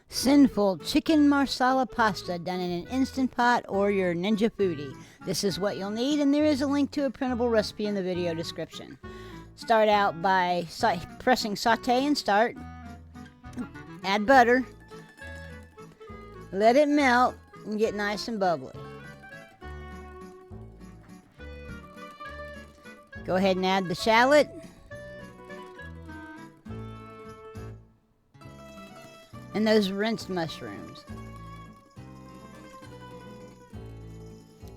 Cynful Chicken Marsala pasta done in an Instant Pot or your Ninja Foodie. This is what you'll need, and there is a link to a printable recipe in the video description. Start out by pressing saute and start. Add butter. Let it melt and get nice and bubbly. Go ahead and add the shallot. And those rinsed mushrooms.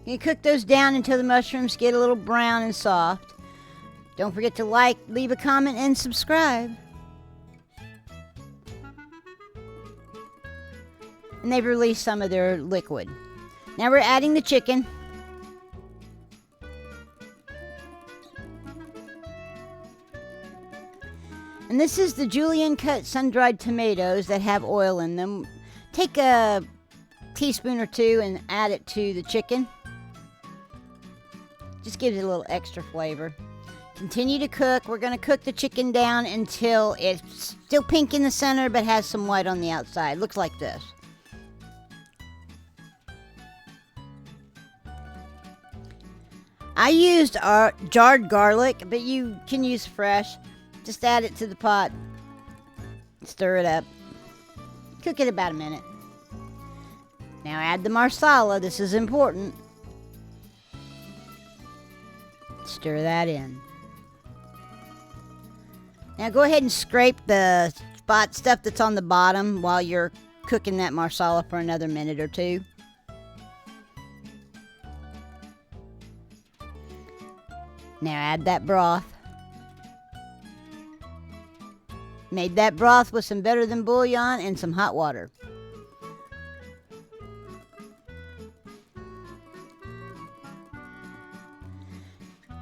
You cook those down until the mushrooms get a little brown and soft. Don't forget to like, leave a comment, and subscribe. And they've released some of their liquid. Now we're adding the chicken. And this is the julienne cut sun-dried tomatoes that have oil in them. Take a teaspoon or two and add it to the chicken. Just gives it a little extra flavor. Continue to cook. We're going to cook the chicken down until it's still pink in the center but has some white on the outside. Looks like this. I used our jarred garlic, but you can use fresh. Just add it to the pot. Stir it up. Cook it about a minute. Now add the marsala. This is important. Stir that in. Now go ahead and scrape the stuff that's on the bottom while you're cooking that marsala for another minute or two. Now add that broth. Made that broth with some better than bouillon and some hot water.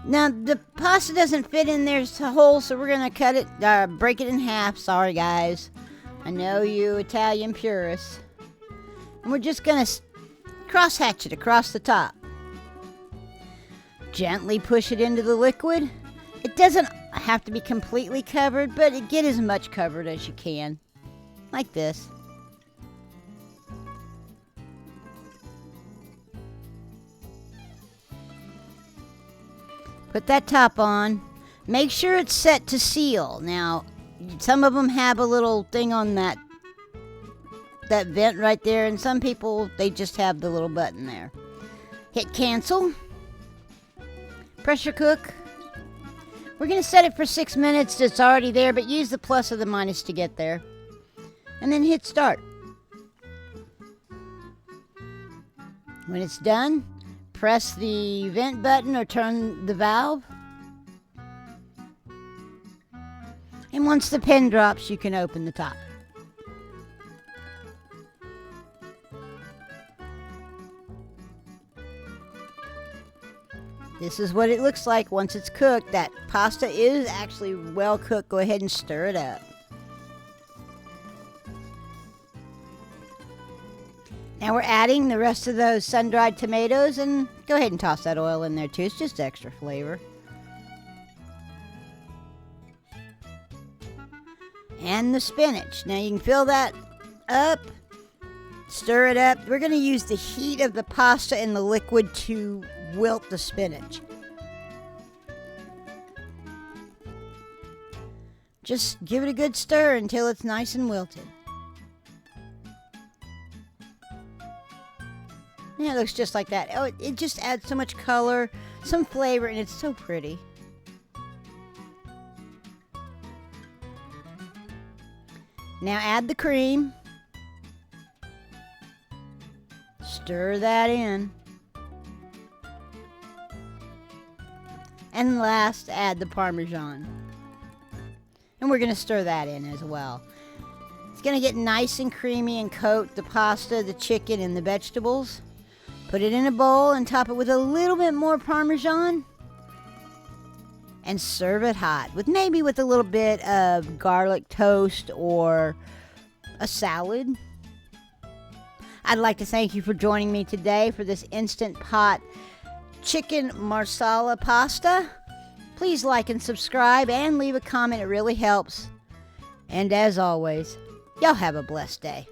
Now the pasta doesn't fit in there's a hole, so we're gonna cut it, break it in half. Sorry guys, I know you Italian purists. And we're just gonna cross hatch it across the top. Gently push it into the liquid. It doesn't have to be completely covered, but get as much covered as you can, like this. Put that top on. Make sure it's set to seal. Now, some of them have a little thing on that vent right there, and some people, they just have the little button there. Hit cancel. Pressure cook. We're going to set it for 6 minutes. It's already there, but use the plus or the minus to get there. And then hit start. When it's done, press the vent button or turn the valve. And once the pin drops, you can open the top. This is what it looks like once it's cooked. That pasta is actually well cooked. Go ahead and stir it up. Now we're adding the rest of those sun-dried tomatoes, and go ahead and toss that oil in there too. It's just extra flavor. And the spinach. Now you can fill that up. Stir it up. We're going to use the heat of the pasta and the liquid to wilt the spinach. Just give it a good stir until it's nice and wilted. Yeah, it looks just like that. Oh, it just adds so much color, some flavor, and it's so pretty. Now add the cream. Stir that in. And last, add the parmesan. And we're going to stir that in as well. It's going to get nice and creamy and coat the pasta, the chicken, and the vegetables. Put it in a bowl and top it with a little bit more parmesan. And serve it hot, maybe with a little bit of garlic toast or a salad. I'd like to thank you for joining me today for this Instant Pot Chicken Marsala pasta. Please like and subscribe and leave a comment. It really helps. And as always, y'all have a blessed day.